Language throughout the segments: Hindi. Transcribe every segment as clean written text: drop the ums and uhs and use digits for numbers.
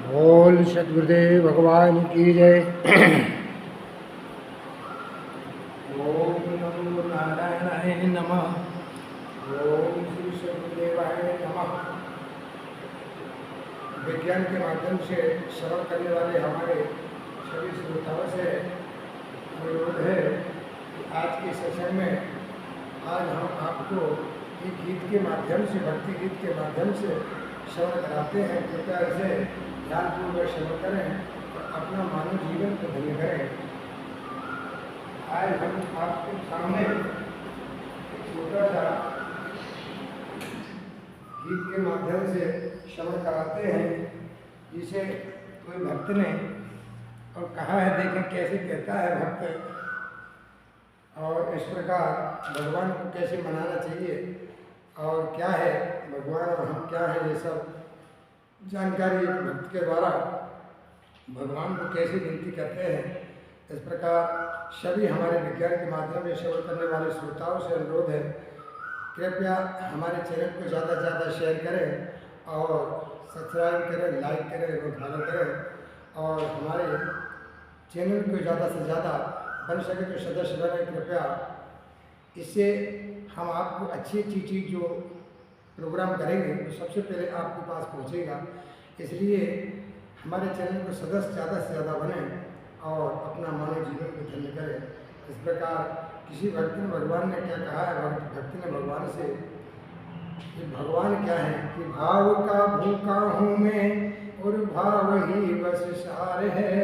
बोल सतगुरुदेव भगवान की जय। ओम नमो नारायणाय नमः। ओम श्री सतगुरुदेवाय नमः। विज्ञान के माध्यम से श्रवण करने वाले हमारे सभी श्रोताओं से अनुरोध है कि आज के सेशन में आज हम आपको एक गीत के माध्यम से, भक्ति गीत के माध्यम से श्रवण कराते हैं। कृपया इसे ध्यानपूर्वक श्रवण करें और अपना मानव जीवन को धन्य करें। आज हम आपके सामने एक छोटा सा गीत के माध्यम से श्रवण कराते हैं, जिसे कोई भक्त ने और कहा है, देखें कैसे कहता है भक्त, और इस प्रकार भगवान को कैसे मनाना चाहिए और क्या है भगवान और हम क्या है, ये सब जानकारी एक भक्त के द्वारा भगवान को कैसे विनती करते हैं। इस प्रकार सभी हमारे विज्ञान के माध्यम से श्रवण करने वाले श्रोताओं से अनुरोध है, कृपया हमारे चैनल को ज़्यादा से ज़्यादा शेयर करें और सब्सक्राइब करें, लाइक करें और फॉलो करें, और हमारे चैनल को ज़्यादा से ज़्यादा बन सके तो सदस्य बने कृपया। इससे हम आपको अच्छी अच्छी चीज़ जो प्रोग्राम करेंगे तो सबसे पहले आपके पास पहुंचेगा। इसलिए हमारे चैनल को सदस्य ज़्यादा से ज़्यादा बने और अपना मानव जीवन को धन्य करें। इस प्रकार किसी भक्त ने, भगवान ने क्या कहा है, भक्त ने भगवान से कि भगवान क्या है कि भाव का भूखा हूँ मैं और भाव ही बस सार है,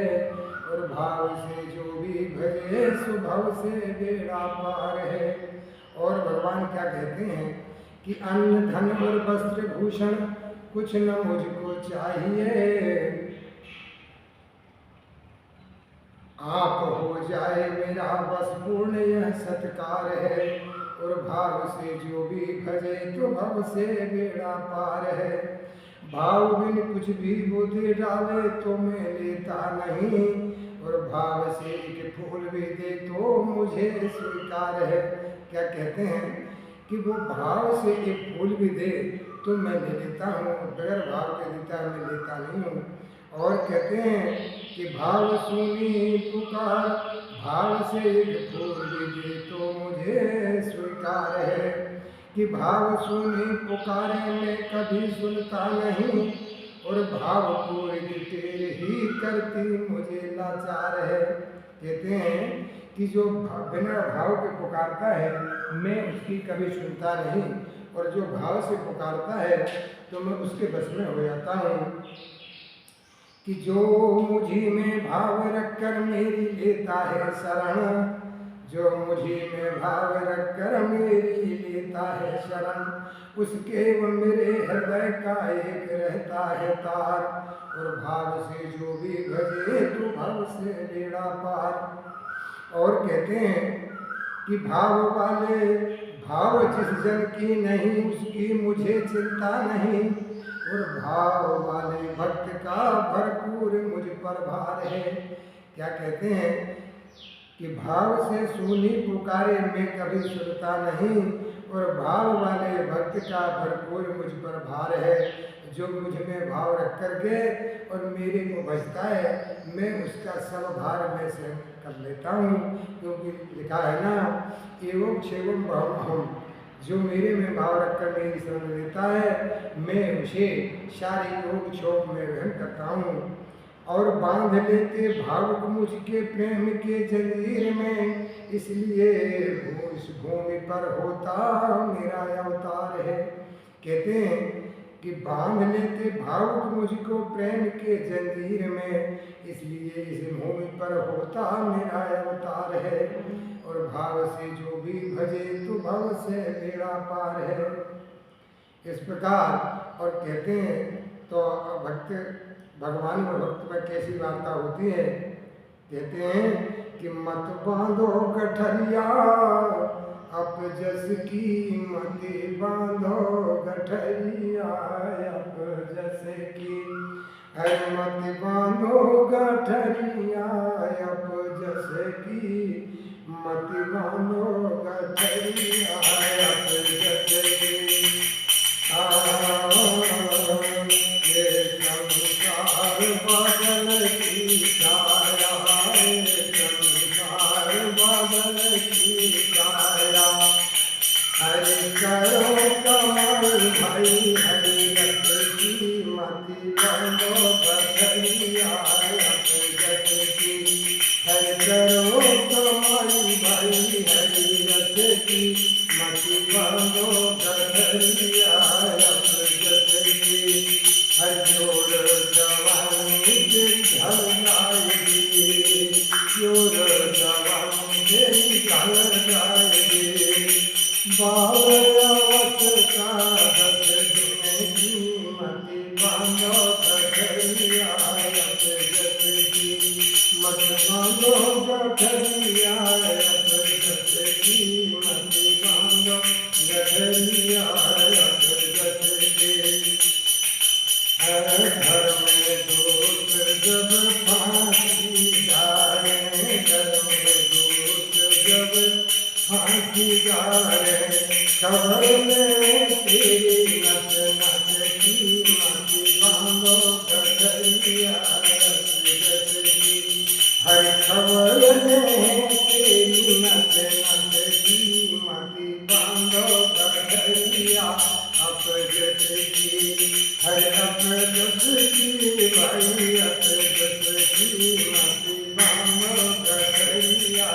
और भाव से जो भी भजे स्वभाव से बेड़ा पार है। और भगवान क्या कहते हैं कि अन्न धन और वस्त्र भूषण कुछ न मुझको चाहिए, आप हो जाए मेरा बस पूर्ण यह सत्कार है, और भाव से जो भी भजे तो भव से बेड़ा पार है। भाव बिन कुछ भी बुद्धि डाले तो मैं लेता नहीं, और भाव से एक फूल भी दे तो मुझे स्वीकार है। क्या कहते हैं कि वो भाव से एक फूल भी दे तो मैं ले लेता हूँ, बगैर भाव के देता मैं लेता नहीं हूँ। और कहते हैं कि भाव सुनी पुकार, भाव से एक फूल भी दे तो मुझे स्वीकार है। कि भाव सुनी पुकारे मैं कभी सुनता नहीं, और भाव पूरी तेरे ही करती मुझे लाचार है। कहते हैं कि जो बिना भाव के पुकारता है मैं उसकी कभी सुनता नहीं, और जो भाव से पुकारता है तो मैं उसके बस में हो जाता हूँ। कि जो मुझी में भाव रखकर मेरी लेता है शरण, जो मुझी में भाव रखकर मेरी लेता है शरण, उसके वो मेरे हृदय का एक रहता है तार, और भाव से जो भी भजे तो भाव से बेड़ा पार। और कहते हैं कि भाव वाले भाव जिस जन की नहीं उसकी मुझे चिंता नहीं, और भाव वाले भक्त का भरपूर मुझ पर भार है। क्या कहते हैं कि भाव से सुनी पुकारे मैं कभी सुनता नहीं, और भाव वाले भक्त का भरपूर मुझ पर भार है। जो मुझ में भाव रख करके और मेरे को बचता है मैं उसका सब भार में से कर लेता हूँ, क्योंकि लिखा है ना, एवं क्षेवम ब्रह्म हम, जो मेरे में भाव रखकर मेरी शरण लेता है मैं उसे सारे योग क्षोभ में वहन करता हूँ। और बांध लेते भावुक मुझके प्रेम के जंजीर में, इसलिए इस भूमि पर होता मेरा अवतार है। कहते हैं कि बांध लेते भावुक मुझको प्रेम के जंजीर में, इसलिए इस भूमि पर होता मेरा अवतार है, और भाव से जो भी भजे तो भाव से बेड़ा पार है। इस प्रकार और कहते हैं तो भक्त भगवान और भक्त में कैसी वार्ता होती है। कहते हैं कि मत बांधो गठरिया अप जस की, मत बांधो गठरिया अप जस की, है मत बांधो गठरिया अप जस की, मत बांधो गठरिया अप जस की। ये संसार भाई हरि रस की मति बांधो गठरिया जस की हर करो कमाई भाई हरि रस की मति बांधो गठरिया जस की हर जोड़ जवानी ढल जाएगी जोड़ जवानी ढल जाएगी बावयावस्था दस दिन की मति बांधो गठरिया जस की मत बांधो गठरिया जस की मति बांधो गठरिया जस की घर में दूत जब फांसी जाए घर में दूत जब फांसी जाए खबर में तेरी नस नस की मति बांधो गठरिया जस की हर खबर में तेरी नस नस की मति बांधो गठरिया जस की हर जस की भाई जस की मति बांधो गठरिया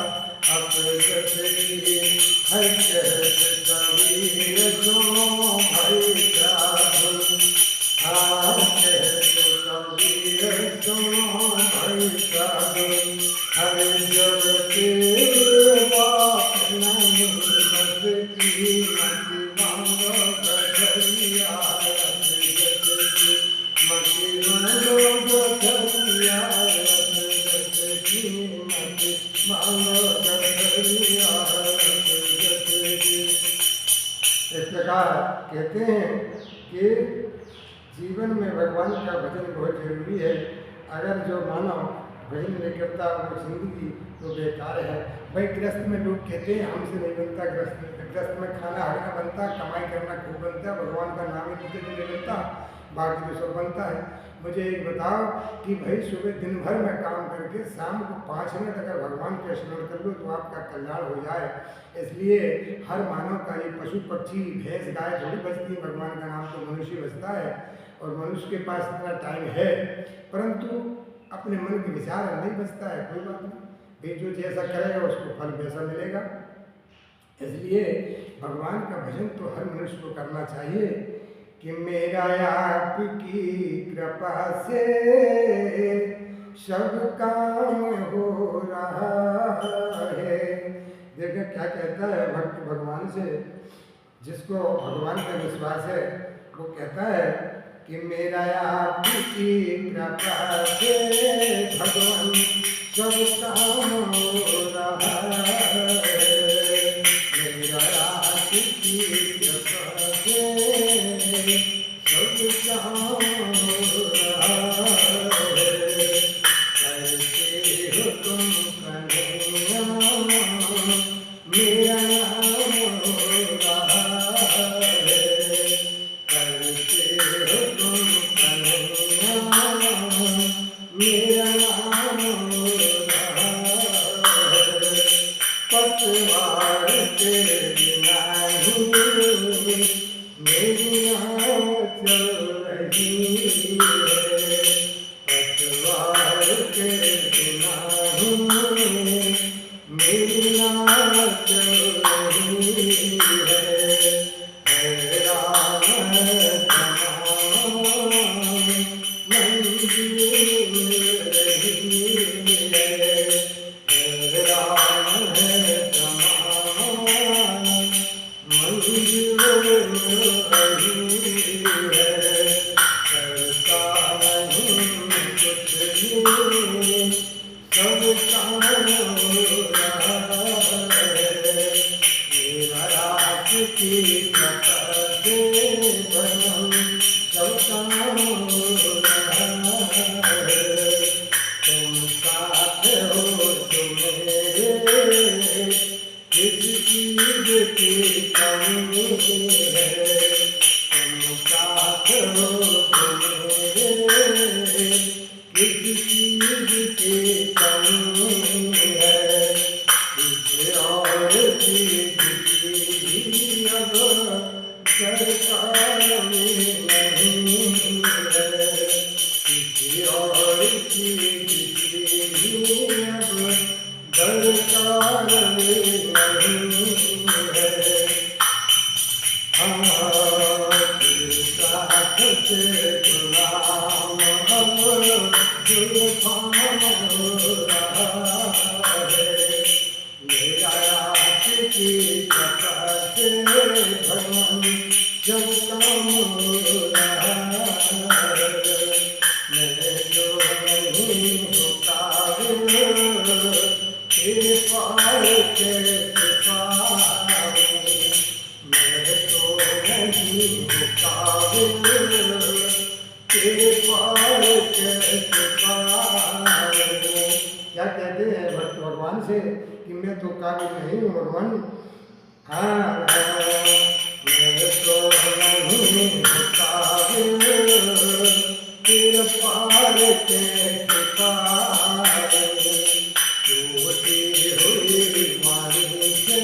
जस की हर कहत कबीर सुनो भाई साधु कहत कबीर सुनो भाई साधु हर जब तेरे बाप नहीं बस की मति बांधो गठरिया जस की मति बांधो गठरिया जस की मति बांधो गठरिया जस की। इस प्रकार कहते हैं कि जीवन में भगवान का भजन बहुत जरूरी है। अगर जो मानव भजन नहीं करता वो जिंदगी तो बेकार है। भाई गृहस्थ में लोग कहते हैं हमसे नहीं बनता, गृहस्थ में खाना हर का बनता, कमाई करना खूब बनता, भगवान का नाम ही नहीं बनता, बाकी तो सब बनता है। मुझे एक बताओ कि भाई सुबह दिन भर में काम करके शाम को 5 मिनट अगर भगवान का स्मरण कर लो तो आपका कल्याण हो जाए। इसलिए हर मानव का ये पशु पक्षी भैंस गाय थोड़ी बचती है, भगवान का नाम तो मनुष्य बचता है और मनुष्य के पास इतना टाइम है परंतु अपने मन के विचार नहीं बचता है। कोई बात नहीं, भाई जो जैसा करेगा उसको फल वैसा मिलेगा। इसलिए भगवान का भजन तो हर मनुष्य को करना चाहिए कि मेरा आपकी कृपा से सब काम हो रहा है। देखिए क्या कहता है भक्त भगवान से, जिसको भगवान का विश्वास है वो कहता है कि मेरा आपकी कृपा से भगवान सब काम हो रहा है। मेरा आपकी कृपा से सब काम हो रहा है। कैसे हो तुम कन्हैया मेरा नाम हो रहा है। कैसे हो तुम कन्हैया मेरा नाम हो रहा है। पतवार के बिना ही मेरी नाव चल रही है। पतवार के बिना ही मेरी नाव चल रही है। हैरान तमाम मंजिल मिल रही है। हैरान तमाम मंजिल मिल रही है। करता नहीं कुछ भी सब काम हो रहा है। मेरा आपकी कृपा से भगवान सब काम हो रहा है। तुम साथ हो तो मेरे किस चीज की कमी है। तुम साथ हो तो मेरे किस चीज की कमी है। इस और चीज की अब दरकार में नहीं है, किसी और चीज की अब दरकार में नहीं है। साथ से गुलाम अब जुल्फान हो रहा है, मेरा आशिकी कपट से भगवान जब काम हो रहा है, मैं जो नहीं हूँ काबिल तेरे पार कैसे पाऊं, मैं तो नहीं हूँ काबिल तेरे पार कैसे पाऊं। क्या कहते हैं भक्त भगवान से कि मैं तो काबिल नहीं हूँ भगवान। हाँ, मैं तो नहीं हूँ काबिल तेरे पार कैसे पाऊं, टूटी हुई मानी से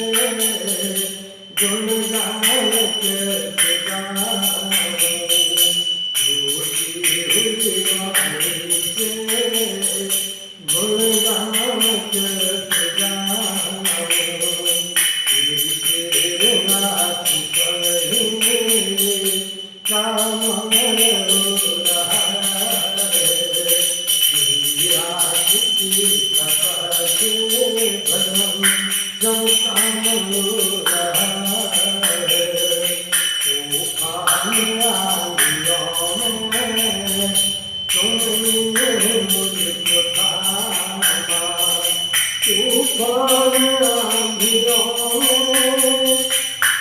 गुणगान कैसे गाऊं, टूटी हुई मानी से गुणगान कैसे गाऊं, तेरे नाथ पर काम हो रहा है, आशिकी कपट से भगवान जब काम हो रहा है, तूफान आंधियों में तुमने मुझको थामा, तूफान आंधियों में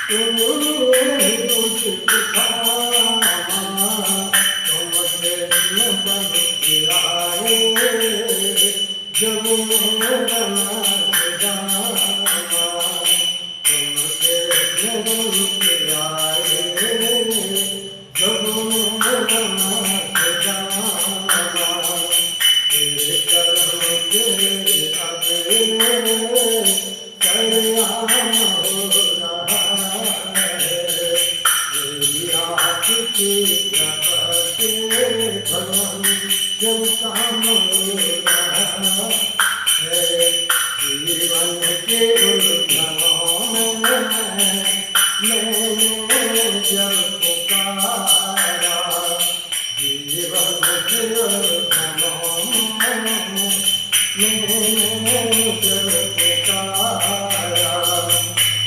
तुमने मुझको थामा, तुमसे न बन के आए जब मैं बना सजामा, तुमसे न बन के आए जब मैं बना सजामा, तेरे कर्म के अगले सरेआम हो रहा है, मेरी आशिकी कपट से भगवान जब काम हो रहा है, जीवन के उलझनों में मैंने जब पुकारा, जीवन के उलझनों में मैंने जब पुकारा,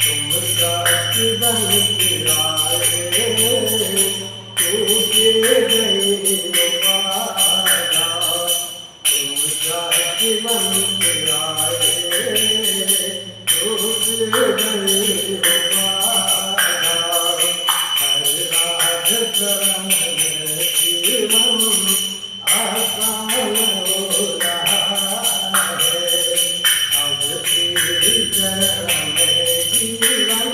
तुम सच बन के आए टूटे गए वादा, तुम सच बन के आए टूटे गए वादा, हर रात शरण में जीवन आसान हो रहा है, अब तेरी शरण में जीवन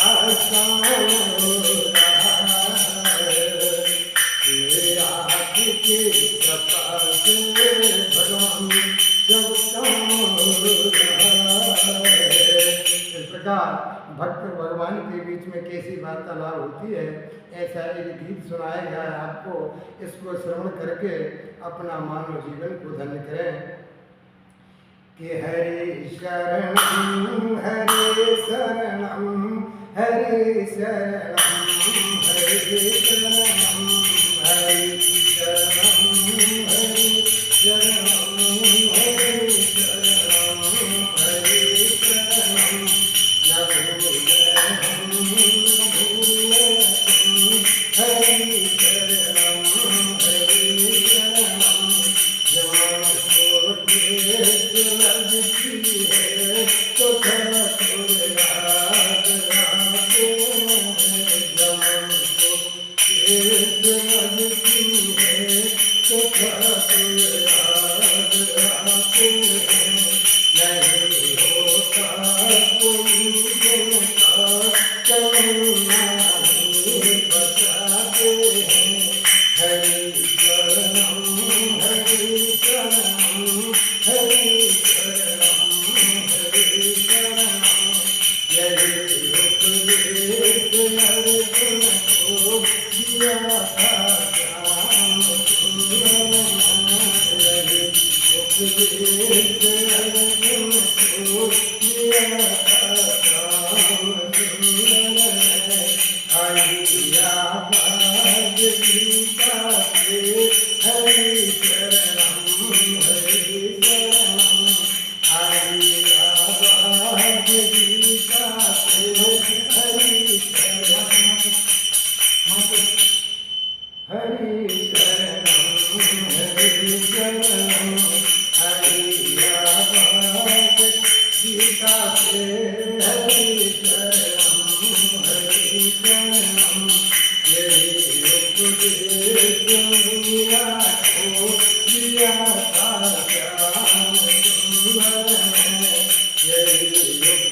आसान हो रहा है, मेरे आशिकी कपट से भगवान जब काम हो रहा है। इस प्रकार भक्त भगवान के बीच में कैसी वार्तालाप होती है, ऐसा एक गीत सुनाया गया है आपको। इसको श्रवण करके अपना मानव जीवन को धन्य करें कि हरे शरणम हरे शरणम हरे शरणम हरे शरणम हरे शरणम हरे शरणम हरे शरणम हरे शरणम, न भूले हम न भूले तुम, हरे शरणम हरे शरणम, जवान छोटे लगती है तो ठाकुर याद आते हैं, जवान छोटे लगती है तो ठाकुर याद आते हैं, नहीं होता कोई देवता करुणा ही बचाते हैं, दिया था श्याम सुंदर रहे, उपदेश अर्जुन को दिया था श्याम सुंदर रहे। आइया बाज गीता से हरि शरणम हरि शरणम, आइया बाज गीता से हरि शरणम हरि शरणम हरि शरणम, आइया बाज गीता से हरि शरणम हरि शरणम। यही उपदेश मीरा को दिया था श्याम सुंदर ने, यही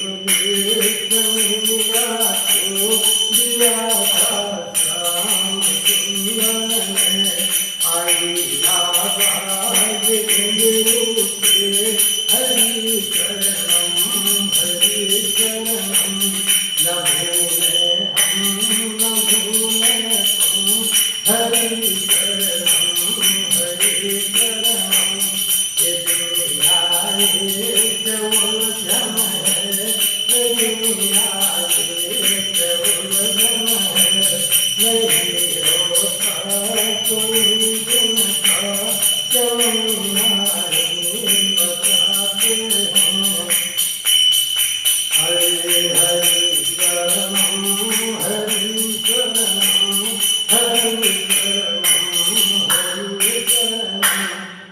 उपदेश मीरा को दिया था श्याम सुंदर ने। आइया बाज गुरु से हरि शरणम हरि शरणम, न भूले हम न भूले तुम हरि शरणम हरि शरणम। ये दुनिया एक उलझन है, ये दुनिया एक उलझन है, नहीं होता कोई जिनका जमुनाई बताते हैं। हरि हरि शरणम हरि शरणम हरि शरणम हरि शरणम।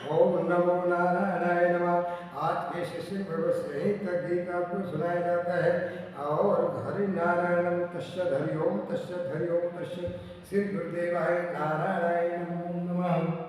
ओम नमो नारायणाय नमः। आज के शिष्य भगवत सहित गीत आपको सुनाया जाता है और हरि नारायणम तस्य हरि ओम तस्य हरि ओम तस्य। श्री गुरुदेवाय नारायणाय नमो नमः।